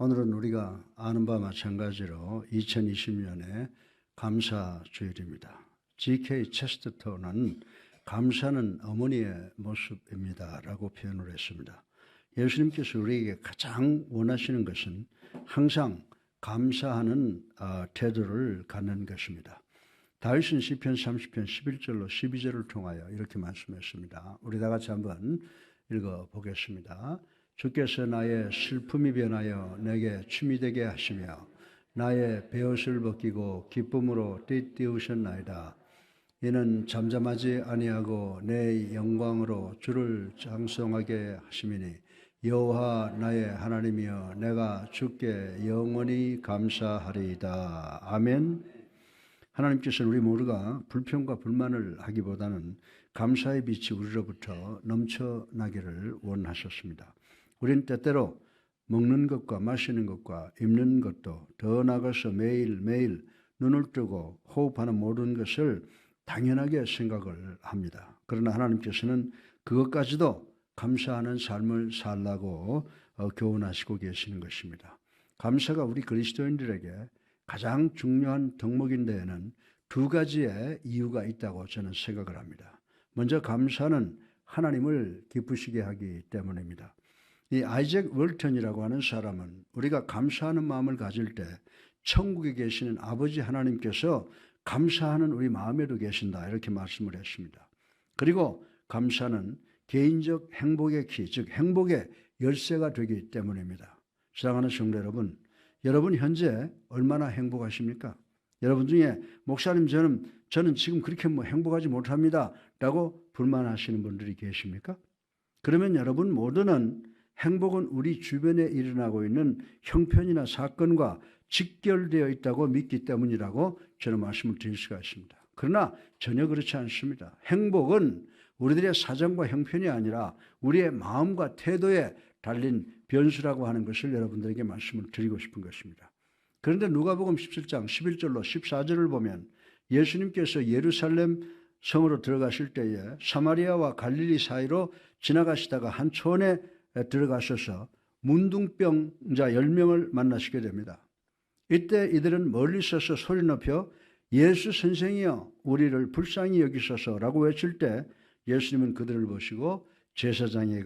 오늘은 우리가 아는 바와 마찬가지로 2020년의 감사주일입니다. G.K. 체스터턴은 감사는 어머니의 모습입니다 라고 표현을 했습니다. 예수님께서 우리에게 가장 원하시는 것은 항상 감사하는 태도를 갖는 것입니다. 다윗은 시편 30편 11절로 12절을 통하여 이렇게 말씀했습니다. 우리 다 같이 한번 읽어보겠습니다. 주께서 나의 슬픔이 변하여 내게 춤이 되게 하시며 나의 베옷을 벗기고 기쁨으로 띠띠우셨나이다. 이는 잠잠하지 아니하고 내 영광으로 주를 장성하게 하심이니 여호와 나의 하나님이여 내가 주께 영원히 감사하리이다. 아멘. 하나님께서는 우리 모두가 불평과 불만을 하기보다는 감사의 빛이 우리로부터 넘쳐나기를 원하셨습니다. 우리는 때때로 먹는 것과 마시는 것과 입는 것도 더 나아가서 매일매일 눈을 뜨고 호흡하는 모든 것을 당연하게 생각을 합니다. 그러나 하나님께서는 그것까지도 감사하는 삶을 살라고 교훈하시고 계시는 것입니다. 감사가 우리 그리스도인들에게 가장 중요한 덕목인 데에는 두 가지의 이유가 있다고 저는 생각을 합니다. 먼저 감사는 하나님을 기쁘시게 하기 때문입니다. 이 아이잭 월턴이라고 하는 사람은 우리가 감사하는 마음을 가질 때 천국에 계시는 아버지 하나님께서 감사하는 우리 마음에도 계신다 이렇게 말씀을 했습니다. 그리고 감사는 개인적 행복의 키, 즉 행복의 열쇠가 되기 때문입니다. 사랑하는 성도 여러분, 여러분 현재 얼마나 행복하십니까? 여러분 중에 목사님 저는 지금 그렇게 행복하지 못합니다 라고 불만하시는 분들이 계십니까? 그러면 여러분 모두는 행복은 우리 주변에 일어나고 있는 형편이나 사건과 직결되어 있다고 믿기 때문이라고 저는 말씀을 드릴 수가 있습니다. 그러나 전혀 그렇지 않습니다. 행복은 우리들의 사정과 형편이 아니라 우리의 마음과 태도에 달린 변수라고 하는 것을 여러분들에게 말씀을 드리고 싶은 것입니다. 그런데 누가복음 17장 11절로 14절을 보면 예수님께서 예루살렘 성으로 들어가실 때에 사마리아와 갈릴리 사이로 지나가시다가 한 촌에 들어가셔서 문둥병자 10명을 만나시게 됩니다. 이때 이들은 멀리 서서 소리 높여 예수 선생이여 우리를 불쌍히 여기소서라고 외칠 때 예수님은 그들을 보시고 제사장에게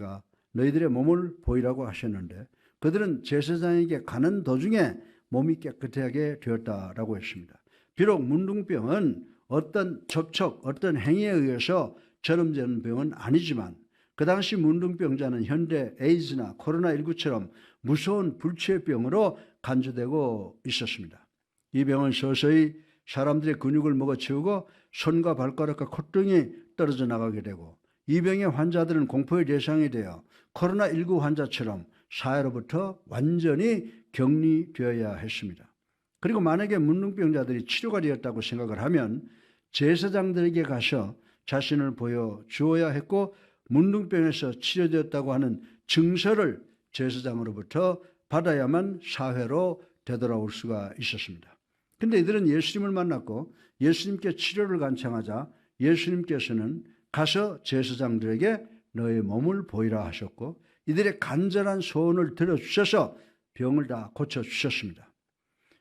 너희들의 몸을 보이라고 하셨는데 그들은 제사장에게 가는 도중에 몸이 깨끗하게 되었다라고 했습니다. 비록 문둥병은 어떤 접촉, 어떤 행위에 의해서 전염되는 병은 아니지만 그 당시 문둥병자는 현대 에이즈나 코로나19처럼 무서운 불치병으로 간주되고 있었습니다. 이 병은 서서히 사람들의 근육을 먹어치우고 손과 발가락과 콧등이 떨어져 나가게 되고 이 병의 환자들은 공포의 대상이 되어 코로나19 환자처럼 사회로부터 완전히 격리되어야 했습니다. 그리고 만약에 문둥병자들이 치료가 되었다고 생각을 하면 제사장들에게 가서 자신을 보여주어야 했고 문둥병에서 치료되었다고 하는 증서를 제사장으로부터 받아야만 사회로 되돌아올 수가 있었습니다. 그런데 이들은 예수님을 만났고 예수님께 치료를 간청하자 예수님께서는 가서 제사장들에게 너의 몸을 보이라 하셨고 이들의 간절한 소원을 들어주셔서 병을 다 고쳐주셨습니다.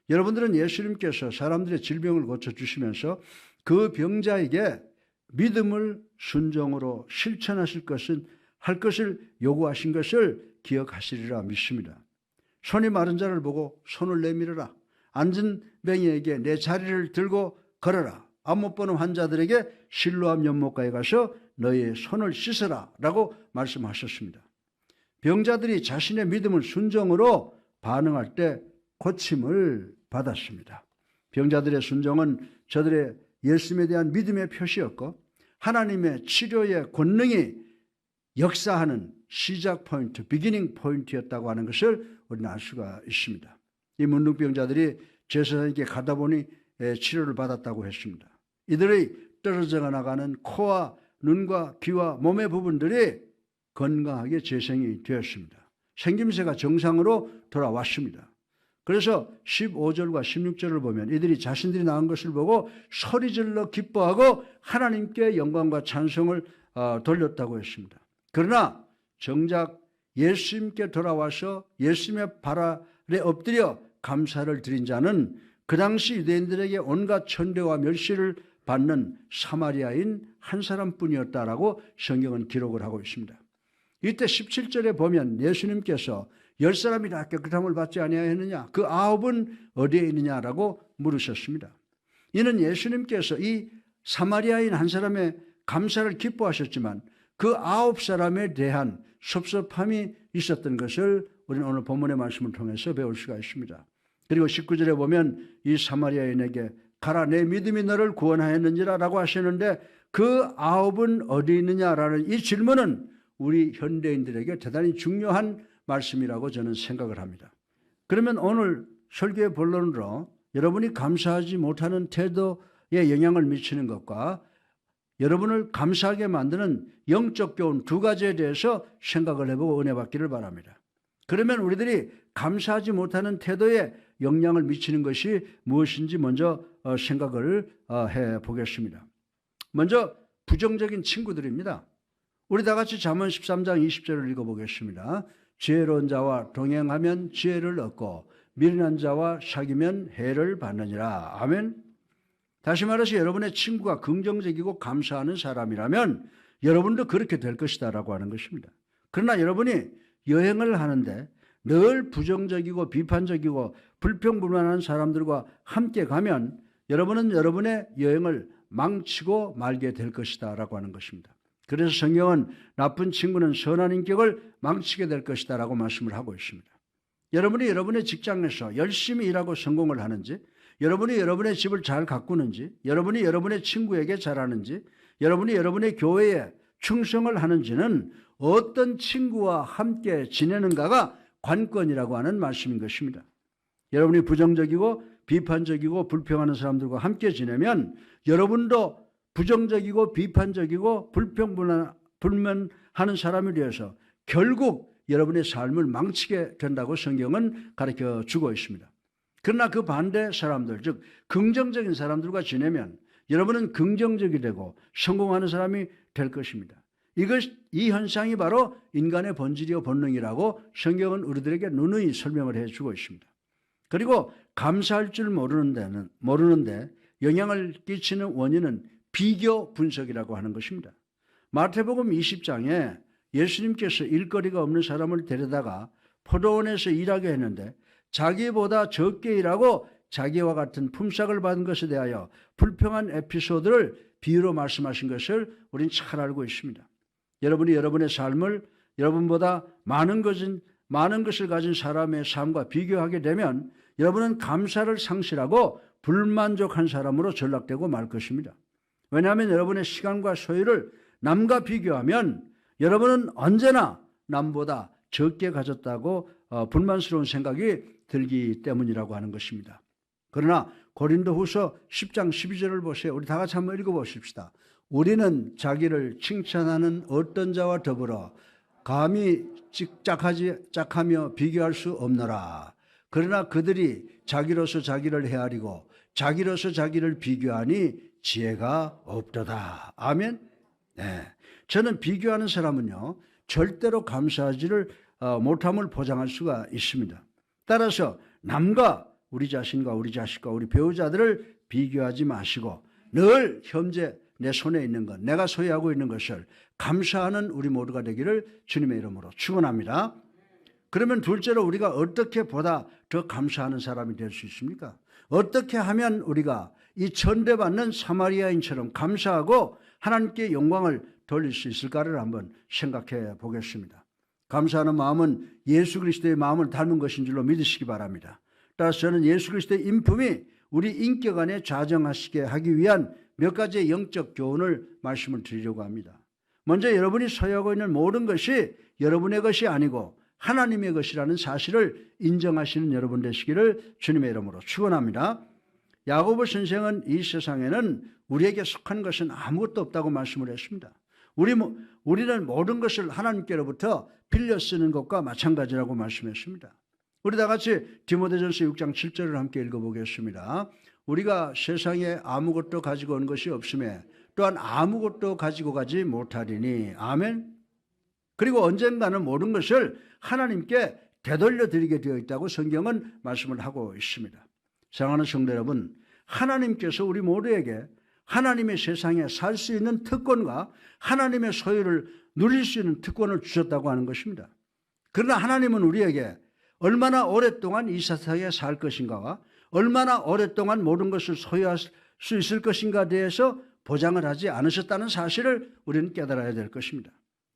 여러분들은 예수님께서 사람들의 질병을 고쳐주시면서 그 병자에게 믿음을 순종으로 실천하실 할 것을 요구하신 것을 기억하시리라 믿습니다. 손이 마른 자를 보고 손을 내밀어라. 앉은 병이에게 내 자리를 들고 걸어라. 앞 못 보는 환자들에게 실로암 연못가에 가서 너의 손을 씻어라 라고 말씀하셨습니다. 병자들이 자신의 믿음을 순종으로 반응할 때 고침을 받았습니다. 병자들의 순종은 저들의 예수님에 대한 믿음의 표시였고 하나님의 치료의 권능이 역사하는 시작 포인트, 비기닝 포인트였다고 하는 것을 우리는 알 수가 있습니다. 이 문둥병자들이 제사장에게 가다 보니 치료를 받았다고 했습니다. 이들의 떨어져 나가는 코와 눈과 귀와 몸의 부분들이 건강하게 재생이 되었습니다. 생김새가 정상으로 돌아왔습니다. 그래서 15절과 16절을 보면 이들이 자신들이 나은 것을 보고 소리질러 기뻐하고 하나님께 영광과 찬송을 돌렸다고 했습니다. 그러나 정작 예수님께 돌아와서 예수님의 엎드려 감사를 드린 자는 그 당시 유대인들에게 온갖 천대와 멸시를 받는 사마리아인 한 사람뿐이었다라고 성경은 기록을 하고 있습니다. 이때 17절에 보면 예수님께서 10사람이 다 깨끗함을 받지 아니하였느냐? 그 9은 어디에 있느냐라고 물으셨습니다. 이는 예수님께서 이 사마리아인 한 사람의 감사를 기뻐하셨지만 그 9사람에 대한 섭섭함이 있었던 것을 우리는 오늘 본문의 말씀을 통해서 배울 수가 있습니다. 그리고 19절에 보면 이 사마리아인에게 가라 내 믿음이 너를 구원하였는지라 라고 하시는데 그 9은 어디 있느냐라는 이 질문은 우리 현대인들에게 대단히 중요한 말씀이라고 저는 생각을 합니다. 그러면 오늘 설교의 본론으로 여러분이 감사하지 못하는 태도에 영향을 미치는 것과 여러분을 감사하게 만드는 영적 교훈 2가지에 대해서 생각을 해보고 은혜 받기를 바랍니다. 그러면 우리들이 감사하지 못하는 태도에 영향을 미치는 것이 무엇인지 먼저 생각을 해보겠습니다. 먼저 부정적인 친구들입니다. 우리 다 같이 잠언 13장 20절을 읽어보겠습니다. 지혜로운 자와 동행하면 지혜를 얻고 미련한 자와 사귀면 해를 받느니라. 아멘. 다시 말해서 여러분의 친구가 긍정적이고 감사하는 사람이라면 여러분도 그렇게 될 것이다 라고 하는 것입니다. 그러나 여러분이 여행을 하는데 늘 부정적이고 비판적이고 불평불만한 사람들과 함께 가면 여러분은 여러분의 여행을 망치고 말게 될 것이다 라고 하는 것입니다. 그래서 성경은 나쁜 친구는 선한 인격을 망치게 될 것이다 라고 말씀을 하고 있습니다. 여러분이 여러분의 직장에서 열심히 일하고 성공을 하는지, 여러분이 여러분의 집을 잘 가꾸는지, 여러분이 여러분의 친구에게 잘하는지, 여러분이 여러분의 교회에 충성을 하는지는 어떤 친구와 함께 지내는가가 관건이라고 하는 말씀인 것입니다. 여러분이 부정적이고 비판적이고 불평하는 사람들과 함께 지내면 여러분도 부정적이고 비판적이고 불평불만하는 사람이 되어서 결국 여러분의 삶을 망치게 된다고 성경은 가르쳐 주고 있습니다. 그러나 그 반대 사람들, 즉 긍정적인 사람들과 지내면 여러분은 긍정적이 되고 성공하는 사람이 될 것입니다. 이 현상이 바로 인간의 본질이요 본능이라고 성경은 우리들에게 누누이 설명을 해주고 있습니다. 그리고 감사할 줄 모르는데 영향을 끼치는 원인은 비교 분석이라고 하는 것입니다. 마태복음 20장에 예수님께서 일거리가 없는 사람을 데려다가 포도원에서 일하게 했는데 자기보다 적게 일하고 자기와 같은 품삯을 받은 것에 대하여 불평한 에피소드를 비유로 말씀하신 것을 우리는 잘 알고 있습니다. 여러분이 여러분의 삶을 여러분보다 많은 것을 가진 사람의 삶과 비교하게 되면 여러분은 감사를 상실하고 불만족한 사람으로 전락되고 말 것입니다. 왜냐하면 여러분의 시간과 소유를 남과 비교하면 여러분은 언제나 남보다 적게 가졌다고 불만스러운 생각이 들기 때문이라고 하는 것입니다. 그러나 고린도후서 10장 12절을 보세요. 우리 다 같이 한번 읽어보십시다. 우리는 자기를 칭찬하는 어떤 자와 더불어 감히 짝하며 비교할 수 없노라. 그러나 그들이 자기로서 자기를 헤아리고 자기로서 자기를 비교하니 지혜가 없도다. 아멘. 네. 저는 비교하는 사람은요 절대로 감사하지를 못함을 보장할 수가 있습니다. 따라서 남과 우리 자신과 우리 자식과 우리 배우자들을 비교하지 마시고 늘 현재 내 손에 있는 것, 내가 소유하고 있는 것을 감사하는 우리 모두가 되기를 주님의 이름으로 축원합니다. 그러면 둘째로 우리가 어떻게 보다 더 감사하는 사람이 될 수 있습니까? 어떻게 하면 우리가 이 천대받는 사마리아인처럼 감사하고 하나님께 영광을 돌릴 수 있을까를 한번 생각해 보겠습니다. 감사하는 마음은 예수 그리스도의 마음을 닮은 것인 줄로 믿으시기 바랍니다. 따라서 저는 예수 그리스도의 인품이 우리 인격 안에 좌정하시게 하기 위한 몇 가지의 영적 교훈을 말씀을 드리려고 합니다. 먼저 여러분이 소유하고 있는 모든 것이 여러분의 것이 아니고 하나님의 것이라는 사실을 인정하시는 여러분 되시기를 주님의 이름으로 축원합니다. 야고보 선생은 이 세상에는 우리에게 속한 것은 아무것도 없다고 말씀을 했습니다. 우리는 모든 것을 하나님께로부터 빌려 쓰는 것과 마찬가지라고 말씀했습니다. 우리 다 같이 디모데전서 6장 7절을 함께 읽어보겠습니다. 우리가 세상에 아무것도 가지고 온 것이 없음에 또한 아무것도 가지고 가지 못하리니. 아멘. 그리고 언젠가는 모든 것을 하나님께 되돌려 드리게 되어 있다고 성경은 말씀을 하고 있습니다. 사랑하는 성도 여러분, 하나님께서 우리 모두에게 하나님의 세상에 살 수 있는 특권과 하나님의 소유를 누릴 수 있는 특권을 주셨다고 하는 것입니다. 그러나 하나님은 우리에게 얼마나 오랫동안 이 세상에 살 것인가와 얼마나 오랫동안 모든 것을 소유할 수 있을 것인가에 대해서 보장을 하지 않으셨다는 사실을 우리는 깨달아야 될 것입니다.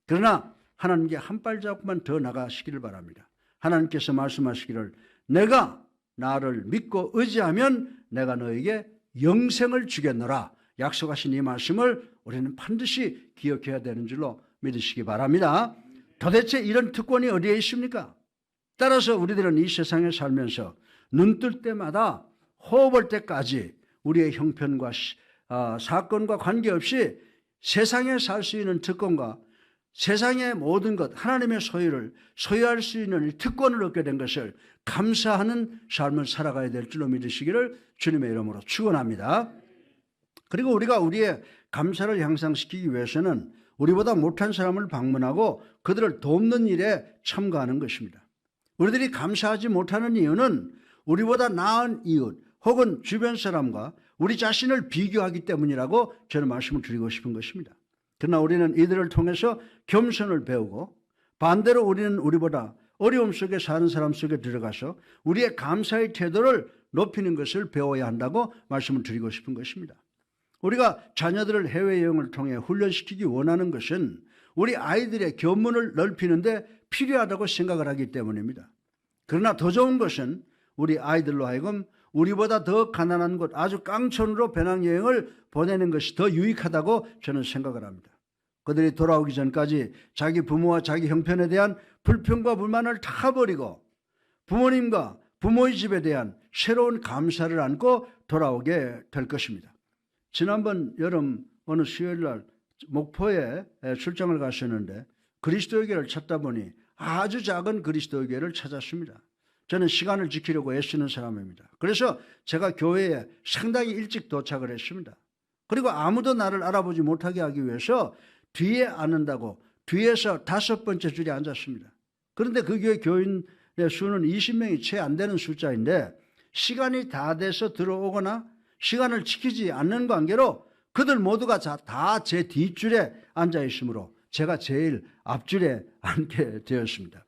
그러나 하나님께 한 발자국만 더 나가시기를 바랍니다. 하나님께서 말씀하시기를 내가 나를 믿고 의지하면 내가 너에게 영생을 주겠노라 약속하신 이 말씀을 우리는 반드시 기억해야 되는 줄로 믿으시기 바랍니다. 도대체 이런 특권이 어디에 있습니까? 따라서 우리들은 이 세상에 살면서 눈 뜰 때마다 호흡할 때까지 우리의 형편과 사건과 관계없이 세상에 살 수 있는 특권과 세상의 모든 것, 하나님의 소유를 소유할 수 있는 특권을 얻게 된 것을 감사하는 삶을 살아가야 될 줄로 믿으시기를 주님의 이름으로 축원합니다. 그리고 우리가 우리의 감사를 향상시키기 위해서는 우리보다 못한 사람을 방문하고 그들을 돕는 일에 참가하는 것입니다. 우리들이 감사하지 못하는 이유는 우리보다 나은 이웃 혹은 주변 사람과 우리 자신을 비교하기 때문이라고 저는 말씀을 드리고 싶은 것입니다. 그러나 우리는 이들을 통해서 겸손을 배우고 반대로 우리는 우리보다 어려움 속에 사는 사람 속에 들어가서 우리의 감사의 태도를 높이는 것을 배워야 한다고 말씀을 드리고 싶은 것입니다. 우리가 자녀들을 해외여행을 통해 훈련시키기 원하는 것은 우리 아이들의 견문을 넓히는 데 필요하다고 생각을 하기 때문입니다. 그러나 더 좋은 것은 우리 아이들로 하여금 우리보다 더 가난한 곳 아주 깡촌으로 배낭여행을 보내는 것이 더 유익하다고 저는 생각을 합니다. 그들이 돌아오기 전까지 자기 부모와 자기 형편에 대한 불평과 불만을 다 버리고 부모님과 부모의 집에 대한 새로운 감사를 안고 돌아오게 될 것입니다. 지난번 여름 어느 수요일날 목포에 출장을 갔었는데 그리스도교회를 찾다 보니 아주 작은 그리스도교회를 찾았습니다. 저는 시간을 지키려고 애쓰는 사람입니다. 그래서 제가 교회에 상당히 일찍 도착을 했습니다. 그리고 아무도 나를 알아보지 못하게 하기 위해서 뒤에 앉는다고 뒤에서 5번째 줄에 앉았습니다. 그런데 그 교회 교인의 수는 20명이 채 안 되는 숫자인데 시간이 다 돼서 들어오거나 시간을 지키지 않는 관계로 그들 모두가 다 제 뒷줄에 앉아 있으므로 제가 제일 앞줄에 앉게 되었습니다.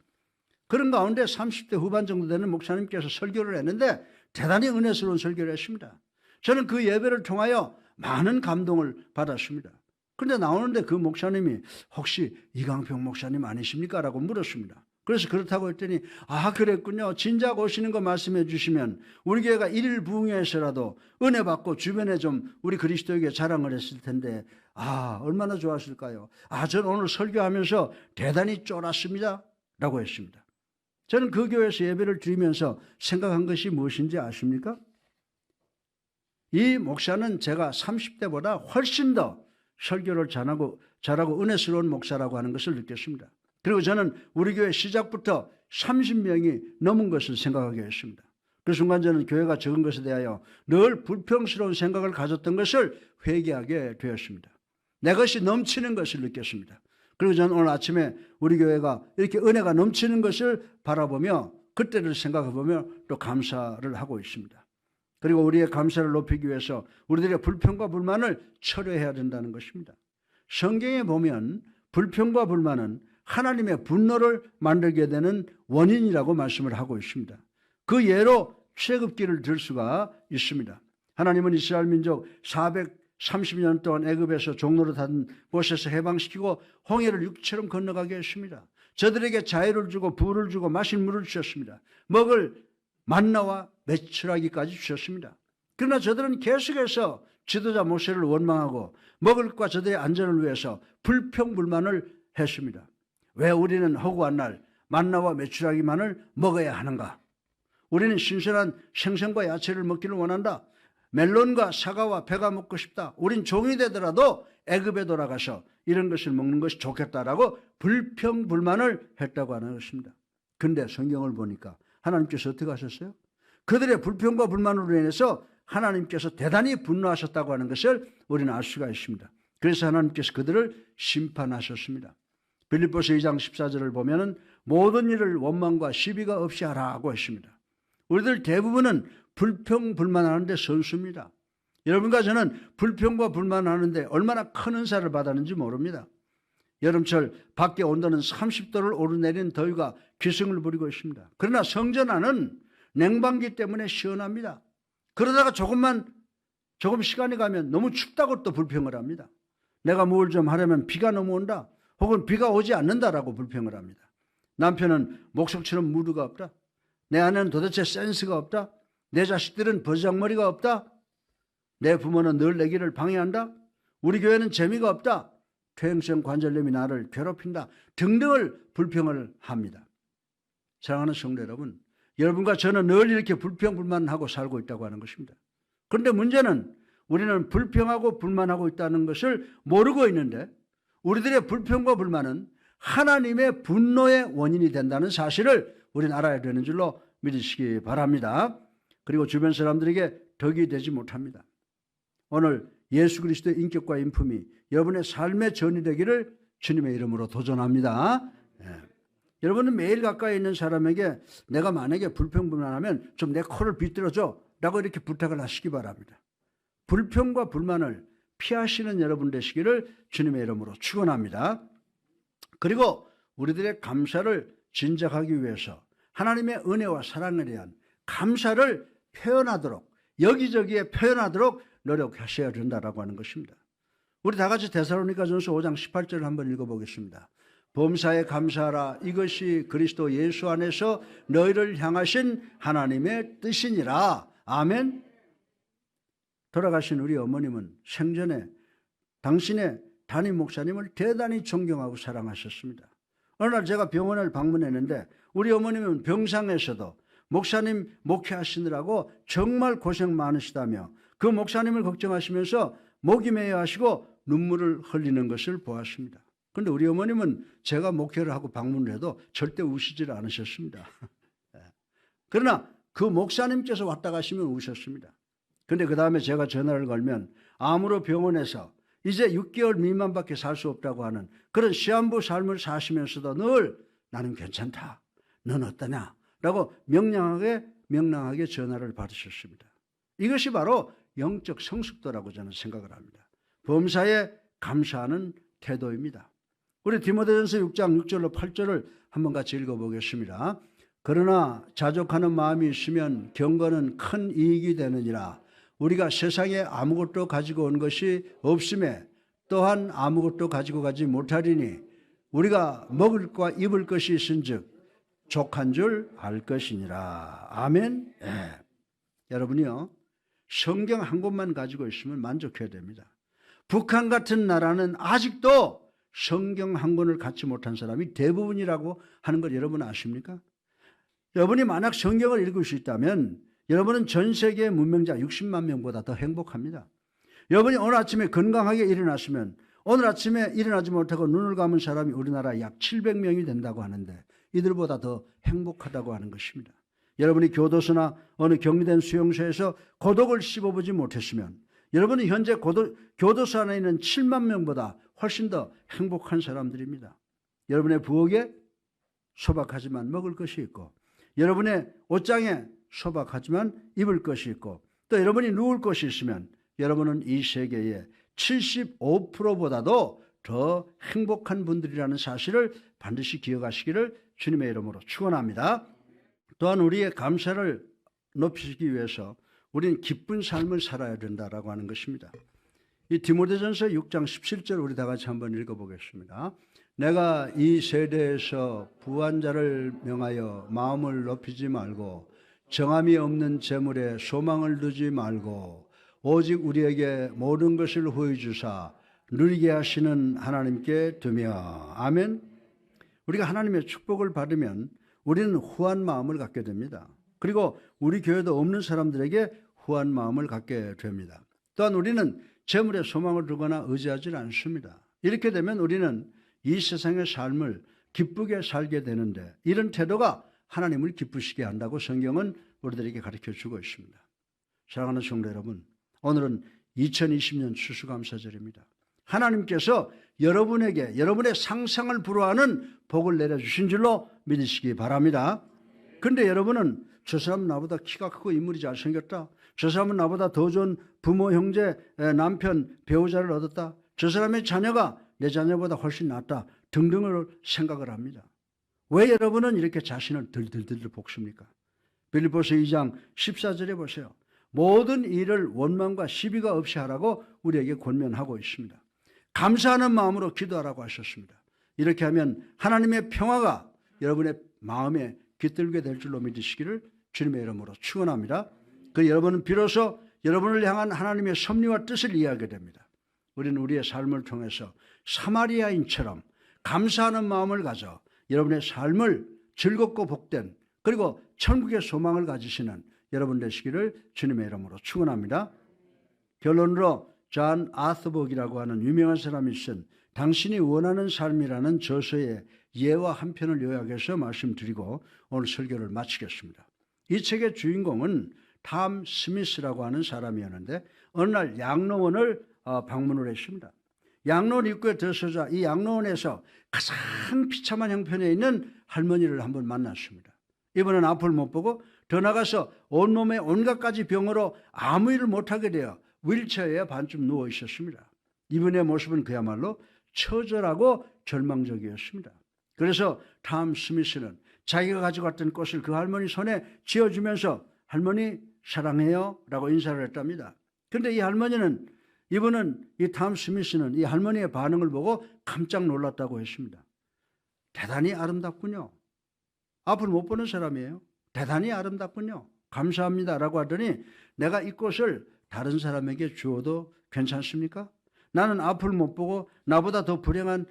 그런 가운데 30대 후반 정도 되는 목사님께서 설교를 했는데 대단히 은혜스러운 설교를 했습니다. 저는 그 예배를 통하여 많은 감동을 받았습니다. 그런데 나오는데 그 목사님이 혹시 이강평 목사님 아니십니까? 라고 물었습니다. 그래서 그렇다고 했더니 그랬군요. 진작 오시는 거 말씀해 주시면 우리 교회가 일일 부흥회에서라도 은혜 받고 주변에 좀 우리 그리스도에게 자랑을 했을 텐데 얼마나 좋았을까요? 저는 오늘 설교하면서 대단히 쫄았습니다. 라고 했습니다. 저는 그 교회에서 예배를 드리면서 생각한 것이 무엇인지 아십니까? 이 목사는 제가 30대보다 훨씬 더 설교를 잘하고 은혜스러운 목사라고 하는 것을 느꼈습니다. 그리고 저는 우리 교회 시작부터 30명이 넘은 것을 생각하게 했습니다. 그 순간 저는 교회가 적은 것에 대하여 늘 불평스러운 생각을 가졌던 것을 회개하게 되었습니다. 내 것이 넘치는 것을 느꼈습니다. 그리고 저는 오늘 아침에 우리 교회가 이렇게 은혜가 넘치는 것을 바라보며 그때를 생각해보며 또 감사를 하고 있습니다. 그리고 우리의 감사를 높이기 위해서 우리들의 불평과 불만을 철회해야 된다는 것입니다. 성경에 보면 불평과 불만은 하나님의 분노를 만들게 되는 원인이라고 말씀을 하고 있습니다. 그 예로 출애굽기를 들 수가 있습니다. 하나님은 이스라엘 민족 430년 동안 애굽에서 종로로 단 곳에서 해방시키고 홍해를 육처럼 건너가게 했습니다. 저들에게 자유를 주고 부를 주고 마실 물을 주셨습니다. 먹을 만나와 메추라기까지 주셨습니다. 그러나 저들은 계속해서 지도자 모세를 원망하고 먹을 것과 저들의 안전을 위해서 불평불만을 했습니다. 왜 우리는 허구한 날 만나와 메추라기만을 먹어야 하는가? 우리는 신선한 생선과 야채를 먹기를 원한다. 멜론과 사과와 배가 먹고 싶다. 우린 종이 되더라도 애굽에 돌아가서 이런 것을 먹는 것이 좋겠다라고 불평불만을 했다고 하는 것입니다. 그런데 성경을 보니까 하나님께서 어떻게 하셨어요? 그들의 불평과 불만으로 인해서 하나님께서 대단히 분노하셨다고 하는 것을 우리는 알 수가 있습니다. 그래서 하나님께서 그들을 심판하셨습니다. 빌립보서 2장 14절을 보면은 모든 일을 원망과 시비가 없이 하라고 했습니다. 우리들 대부분은 불평, 불만하는데 선수입니다. 여러분과 저는 불평과 불만하는데 얼마나 큰 은사를 받았는지 모릅니다. 여름철 밖에 온도는 30도를 오르내린 더위가 기승을 부리고 있습니다. 그러나 성전 안은 냉방기 때문에 시원합니다. 그러다가 조금 시간이 가면 너무 춥다고 또 불평을 합니다. 내가 뭘 좀 하려면 비가 너무 온다, 혹은 비가 오지 않는다라고 불평을 합니다. 남편은 목석처럼 무드가 없다. 내 아내는 도대체 센스가 없다. 내 자식들은 버장머리가 없다. 내 부모는 늘 내 길을 방해한다. 우리 교회는 재미가 없다. 퇴행성 관절염이 나를 괴롭힌다. 등등을 불평을 합니다. 사랑하는 성도 여러분, 여러분과 저는 늘 이렇게 불평불만하고 살고 있다고 하는 것입니다. 그런데 문제는 우리는 불평하고 불만하고 있다는 것을 모르고 있는데, 우리들의 불평과 불만은 하나님의 분노의 원인이 된다는 사실을 우리는 알아야 되는 줄로 믿으시기 바랍니다. 그리고 주변 사람들에게 덕이 되지 못합니다. 오늘 예수 그리스도의 인격과 인품이 여러분의 삶의 전이 되기를 주님의 이름으로 도전합니다. 여러분은 매일 가까이 있는 사람에게 내가 만약에 불평불만하면 좀 내 코를 비틀어줘 라고 이렇게 부탁을 하시기 바랍니다. 불평과 불만을 피하시는 여러분 되시기를 주님의 이름으로 축원합니다. 그리고 우리들의 감사를 진작하기 위해서 하나님의 은혜와 사랑에 대한 감사를 표현하도록, 여기저기에 표현하도록 노력하셔야 된다라고 하는 것입니다. 우리 다 같이 데살로니가전서 5장 18절을 한번 읽어보겠습니다. 범사에 감사하라. 이것이 그리스도 예수 안에서 너희를 향하신 하나님의 뜻이니라. 아멘. 돌아가신 우리 어머님은 생전에 당신의 담임 목사님을 대단히 존경하고 사랑하셨습니다. 어느 날 제가 병원을 방문했는데 우리 어머님은 병상에서도 목사님 목회하시느라고 정말 고생 많으시다며 그 목사님을 걱정하시면서 목이 메여 하시고 눈물을 흘리는 것을 보았습니다. 그런데 우리 어머님은 제가 목회를 하고 방문을 해도 절대 우시질 않으셨습니다. 그러나 그 목사님께서 왔다 가시면 우셨습니다. 그런데 그 다음에 제가 전화를 걸면 암으로 병원에서 이제 6개월 미만밖에 살 수 없다고 하는 그런 시한부 삶을 사시면서도 늘 나는 괜찮다, 넌 어떠냐 라고 명랑하게 전화를 받으셨습니다. 이것이 바로 영적 성숙도라고 저는 생각을 합니다. 범사에 감사하는 태도입니다. 우리 디모데전서 6장 6절로 8절을 한번 같이 읽어보겠습니다. 그러나 자족하는 마음이 있으면 경건은 큰 이익이 되느니라. 우리가 세상에 아무것도 가지고 온 것이 없음에 또한 아무것도 가지고 가지 못하리니 우리가 먹을 과 입을 것이 있은즉 족한 줄 알 것이니라. 아멘. 여러분이요, 성경 한 권만 가지고 있으면 만족해야 됩니다. 북한 같은 나라는 아직도 성경 한 권을 갖지 못한 사람이 대부분이라고 하는 걸 여러분 아십니까? 여러분이 만약 성경을 읽을 수 있다면 여러분은 전 세계 문명자 60만 명보다 더 행복합니다. 여러분이 오늘 아침에 건강하게 일어났으면 오늘 아침에 일어나지 못하고 눈을 감은 사람이 우리나라에 약 700명이 된다고 하는데 이들보다 더 행복하다고 하는 것입니다. 여러분이 교도소나 어느 격리된 수용소에서 고독을 씹어보지 못했으면 여러분은 현재 교도소 안에 있는 7만 명보다 훨씬 더 행복한 사람들입니다. 여러분의 부엌에 소박하지만 먹을 것이 있고 여러분의 옷장에 소박하지만 입을 것이 있고 또 여러분이 누울 것이 있으면 여러분은 이 세계의 75%보다도 더 행복한 분들이라는 사실을 반드시 기억하시기를 주님의 이름으로 축원합니다. 또한 우리의 감사를 높이기 위해서 우리는 기쁜 삶을 살아야 된다라고 하는 것입니다. 이 디모데전서 6장 17절 우리 다 같이 한번 읽어보겠습니다. 내가 이 세대에서 부한 자를 명하여 마음을 높이지 말고 정함이 없는 재물에 소망을 두지 말고 오직 우리에게 모든 것을 후히 주사 누리게 하시는 하나님께 두며. 아멘. 우리가 하나님의 축복을 받으면 우리는 후한 마음을 갖게 됩니다. 그리고 우리 교회도 없는 사람들에게 후한 마음을 갖게 됩니다. 또한 우리는 재물에 소망을 두거나 의지하지 않습니다. 이렇게 되면 우리는 이 세상의 삶을 기쁘게 살게 되는데 이런 태도가 하나님을 기쁘시게 한다고 성경은 우리들에게 가르쳐주고 있습니다. 사랑하는 성도 여러분, 오늘은 2020년 추수감사절입니다. 하나님께서 여러분에게 여러분의 상상을 불허하는 복을 내려주신 줄로 믿으시기 바랍니다. 그런데 여러분은 저 사람은 나보다 키가 크고 인물이 잘생겼다. 저 사람은 나보다 더 좋은 부모, 형제, 남편, 배우자를 얻었다. 저 사람의 자녀가 내 자녀보다 훨씬 낫다. 등등을 생각을 합니다. 왜 여러분은 이렇게 자신을 들들들 볶습니까? 빌립보서 2장 14절에 보세요. 모든 일을 원망과 시비가 없이 하라고 우리에게 권면하고 있습니다. 감사하는 마음으로 기도하라고 하셨습니다. 이렇게 하면 하나님의 평화가 여러분의 마음에 깃들게 될 줄로 믿으시기를 주님의 이름으로 축원합니다. 그 여러분은 비로소 여러분을 향한 하나님의 섭리와 뜻을 이해하게 됩니다. 우리는 우리의 삶을 통해서 사마리아인처럼 감사하는 마음을 가져 여러분의 삶을 즐겁고 복된 그리고 천국의 소망을 가지시는 여러분 되시기를 주님의 이름으로 축원합니다. 결론으로 존 아서벅이라고 하는 유명한 사람이 쓴 당신이 원하는 삶이라는 저서의 예와 한 편을 요약해서 말씀드리고 오늘 설교를 마치겠습니다. 이 책의 주인공은 탐 스미스라고 하는 사람이었는데 어느 날 양로원을 방문을 했습니다. 양로원 입구에 들어서자 이 양로원에서 가장 비참한 형편에 있는 할머니를 한번 만났습니다. 이분은 앞을 못 보고 더 나가서 온몸에 온갖 가지 병으로 아무 일을 못하게 되어 휠체어에 반쯤 누워 있었습니다. 이분의 모습은 그야말로 처절하고 절망적이었습니다. 그래서 탐 스미스는 자기가 가지고 왔던 꽃을 그 할머니 손에 쥐어주면서 할머니 사랑해요 라고 인사를 했답니다. 그런데 이 탐 스미스는 이 할머니의 반응을 보고 깜짝 놀랐다고 했습니다. 대단히 아름답군요. 앞을 못 보는 사람이에요. 대단히 아름답군요. 감사합니다 라고 하더니 내가 이 꽃을 다른 사람에게 주어도 괜찮습니까? 나는 앞을 못 보고 나보다 더 불행한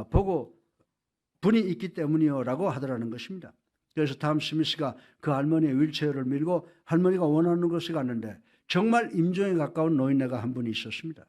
보고 분이 있기 때문이요 라고 하더라는 것입니다. 그래서 탐 스미스가 그 할머니의 휠체어를 밀고 할머니가 원하는 곳에 갔는데 정말 임종에 가까운 노인네가 한 분이 있었습니다.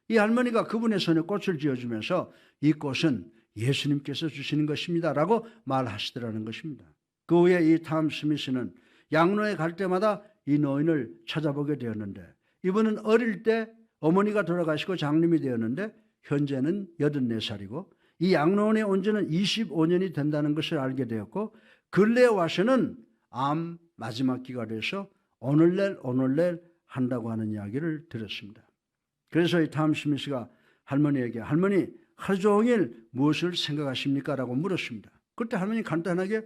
이 할머니가 그분의 손에 꽃을 쥐어주면서 이 꽃은 예수님께서 주시는 것입니다 라고 말하시더라는 것입니다. 그 후에 이 탐 스미스는 양로에 갈 때마다 이 노인을 찾아보게 되었는데 이분은 어릴 때 어머니가 돌아가시고 장님이 되었는데 현재는 84살이고 이 양로원에 온 지는 25년이 된다는 것을 알게 되었고 근래에 와서는 암 마지막 기가 돼서 오늘날 한다고 하는 이야기를 들었습니다. 그래서 이 탐 스미스가 할머니에게 할머니 하루 종일 무엇을 생각하십니까? 라고 물었습니다. 그때 할머니 간단하게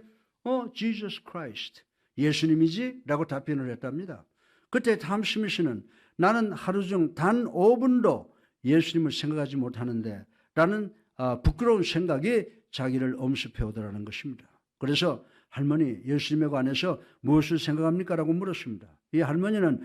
Jesus Christ 예수님이지? 라고 답변을 했답니다. 그때 탐 스미스는 나는 하루 중 단 5분도 예수님을 생각하지 못하는데 라는 부끄러운 생각이 자기를 엄습해 오더라는 것입니다. 그래서 할머니 예수님에 관해서 무엇을 생각합니까? 라고 물었습니다. 이 할머니는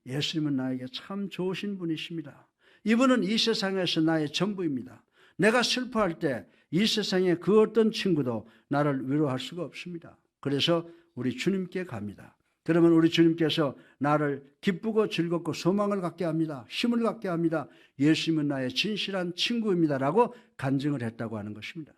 예수님은 나에게 참 좋으신 분이십니다. 이분은 이 세상에서 나의 전부입니다. 내가 슬퍼할 때 이 세상에 그 어떤 친구도 나를 위로할 수가 없습니다. 그래서 우리 주님께 갑니다. 그러면 우리 주님께서 나를 기쁘고 즐겁고 소망을 갖게 합니다. 힘을 갖게 합니다. 예수님은 나의 진실한 친구입니다 라고 간증을 했다고 하는 것입니다.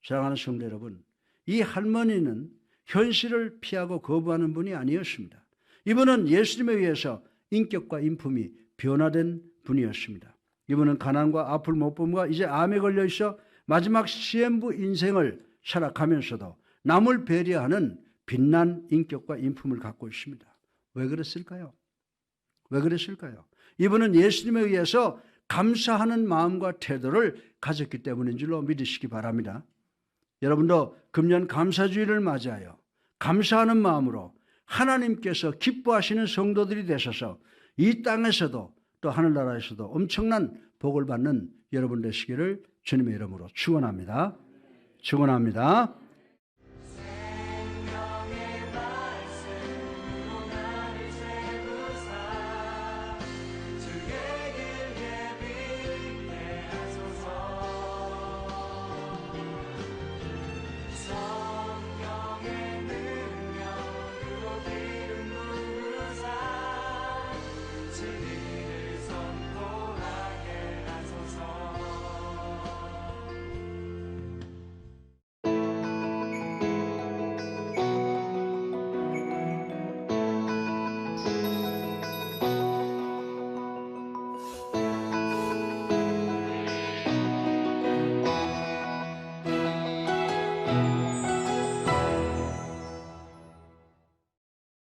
사랑하는 성도 여러분, 이 할머니는 현실을 피하고 거부하는 분이 아니었습니다. 이분은 예수님에 의해서 인격과 인품이 변화된 분이었습니다. 이분은 가난과 앞을 못 봄과 이제 암에 걸려 있어 마지막 시한부 인생을 살아가면서도 남을 배려하는 빛난 인격과 인품을 갖고 있습니다. 왜 그랬을까요? 이분은 예수님에 의해서 감사하는 마음과 태도를 가졌기 때문인 줄로 믿으시기 바랍니다. 여러분도 금년 감사주의를 맞이하여 감사하는 마음으로 하나님께서 기뻐하시는 성도들이 되셔서 이 땅에서도 또 하늘나라에서도 엄청난 복을 받는 여러분 되시기를 주님의 이름으로 축원합니다.